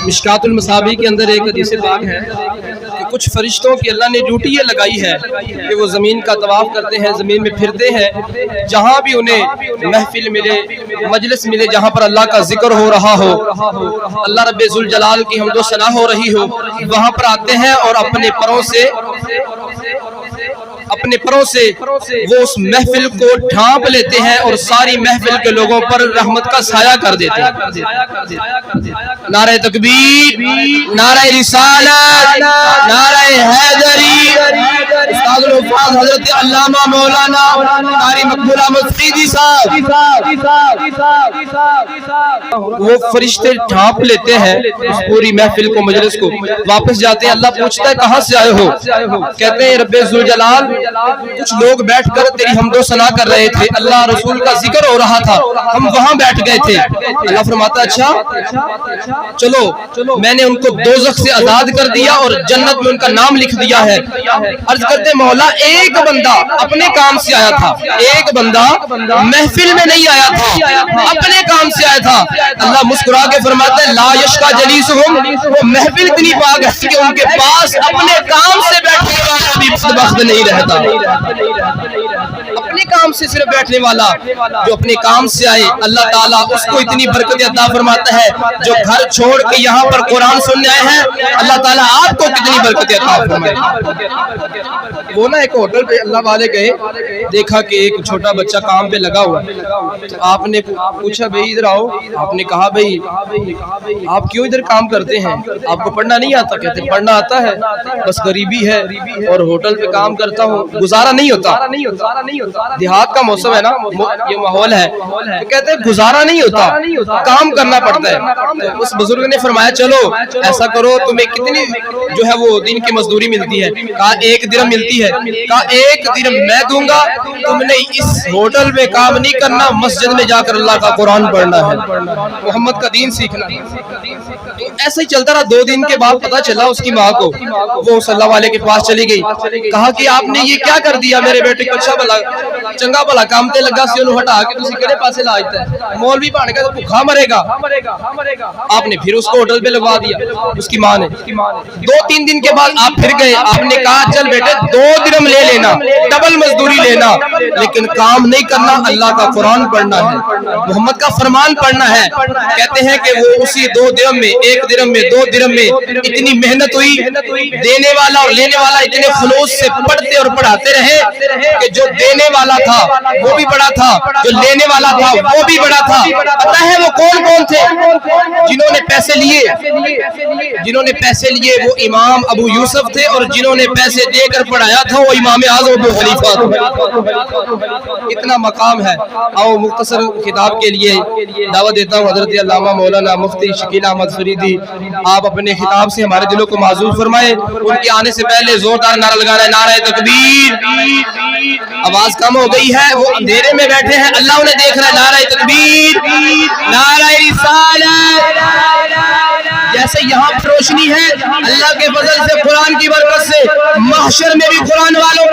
مشکات المصابیح کے اندر ایک حدیث پاک ہے کہ کچھ فرشتوں کی اللہ نے ڈیوٹی یہ لگائی ہے کہ وہ زمین کا طواف کرتے ہیں، زمین میں پھرتے ہیں، جہاں بھی انہیں محفل ملے، مجلس ملے، جہاں پر اللہ کا ذکر ہو رہا ہو، اللہ رب ذوالجلال کی حمد و ثنا ہو رہی ہو، وہاں پر آتے ہیں اور اپنے پروں سے وہ اس محفل کو ڈھانپ لیتے ہیں اور ساری محفل کے لوگوں پر رحمت کا سایہ کر دیتے ہیں۔ نعرہ تکبیر، نعرہ رسالت، نعرہ حیدری، استاد الحفاظ حضرت علامہ مولانا قاری مقبول احمد فریدی صاحب، وہ فرشتے ڈھانپ لیتے ہیں اس پوری محفل کو، مجلس کو، واپس جاتے ہیں۔ اللہ پوچھتا ہے کہاں سے آئے ہو؟ کہتے ہیں رب ذوالجلال کچھ لوگ بیٹھ کر تیری حمد و ثنا کر رہے تھے، اللہ رسول کا ذکر ہو رہا تھا، ہم وہاں بیٹھ گئے تھے۔ اللہ فرماتا اچھا چلو میں نے ان کو دوزخ سے آزاد کر دیا اور جنت میں ان کا نام لکھ دیا ہے۔ عرض کرتے مولا ایک بندہ اپنے کام سے آیا تھا، ایک بندہ محفل میں نہیں آیا تھا، اپنے کام سے آیا تھا۔ اللہ مسکرا کے فرماتا ہے لا یشقا جلیسہم، وہ محفل اتنی پاک ہے کہ ان کے پاس اپنے کام سے بیٹھنے والا بھی بدبخت نہیں رہتا۔ اپنے کام سے صرف بیٹھنے والا جو اپنے کام سے آئے، اللہ تعالیٰ اس کو اتنی برکت عطا فرماتا ہے۔ جو گھر چھوڑ کے یہاں پر قرآن سننے آئے ہیں، اللہ تعالیٰ آپ کو کتنی برکت عطا فرمائے۔ وہ نا ایک ہوٹل پہ اللہ والے گئے، دیکھا کہ ایک چھوٹا بچہ کام پہ لگا ہوا، آپ نے پوچھا بھائی ادھر آؤ، آپ نے کہا بھائی آپ کیوں ادھر کام کرتے ہیں، آپ کو پڑھنا نہیں آتا؟ کہتے پڑھنا آتا ہے، بس غریبی ہے اور ہوٹل پہ کام کرتا ہوں، گزارا نہیں ہوتا۔ دیہات کا موسم ہے نا، یہ ماحول ہے، تو کہتے ہیں گزارا نہیں ہوتا، کام کرنا پڑتا ہے۔ تو اس بزرگ نے فرمایا چلو ایسا کرو، تمہیں کتنی جو ہے وہ دن کی مزدوری ملتی ہے؟ کہا 1 درہم ملتی ہے۔ کہا 1 درہم میں دوں گا، تم نے اس ہوٹل میں کام نہیں کرنا، مسجد میں جا کر اللہ کا قرآن پڑھنا ہے، محمد کا دین سیکھنا ہے۔ تو ایسا ہی چلتا رہا۔ 2 دن کے بعد پتا چلا اس کی ماں کو، وہ صلی اللہ علیہ کے پاس چلی گئی، کہا کہ آپ نے یہ کیا کر دیا میرے بیٹے کو؟ اچھا بھلا چنگا بھلا کام تے لگا سی، انہوں ہٹا کے تسی کہڑے پاسے لاجتا ہے؟ مولوی بن گیا تو بھوکا مرے گا۔ آپ نے پھر اس کو ہوٹل پہ لگوا دیا، اس کی ماں نے۔ 2-3 دن کے بعد آپ پھر گئے، آپ نے کہا چل بیٹے 2 درہم لے لینا، ڈبل مزدوری لینا، لیکن کام نہیں کرنا، اللہ کا قرآن پڑھنا ہے، محمد کا فرمان پڑھنا ہے۔ کہتے ہیں کہ وہ اسی 2 درہم میں، 1 درہم میں، 2 درہم میں اتنی محنت ہوئی، دینے والا اور لینے والا اتنے خلوص سے پڑھتے اور پڑھاتے رہے کہ جو دینے والا تھا وہ بھی بڑا تھا، جو لینے والا تھا وہ بھی بڑا تھا۔ پتہ ہے وہ کون تھے جنہوں نے پیسے لیے؟ جنہوں نے پیسے لیے وہ امام ابو یوسف تھے، اور جنہوں نے پیسے دے کر پڑھایا تھا وہ امام اعظم ابو حنیفہ تھے۔ اتنا مقام ہے۔ آؤ مختصر خطاب کے لیے دعوت دیتا ہوں حضرت علامہ مولانا مفتی شکیل احمد فریدی، آپ اپنے خطاب سے ہمارے دلوں کو معزول فرمائیں۔ ان کے آنے سے پہلے زوردار نعرہ لگانا ہے، نعرہ تکبیر۔ آواز کم ہو گئی ہے، وہ اندھیرے میں بیٹھے ہیں، اللہ انہیں دیکھ رہا ہے۔ نعرہ تکبیر، نعرہ رسالت۔ جیسے یہاں پر روشنی ہے، اللہ کے فضل سے قرآن کی برکت سے محشر میں بھی قرآن والوں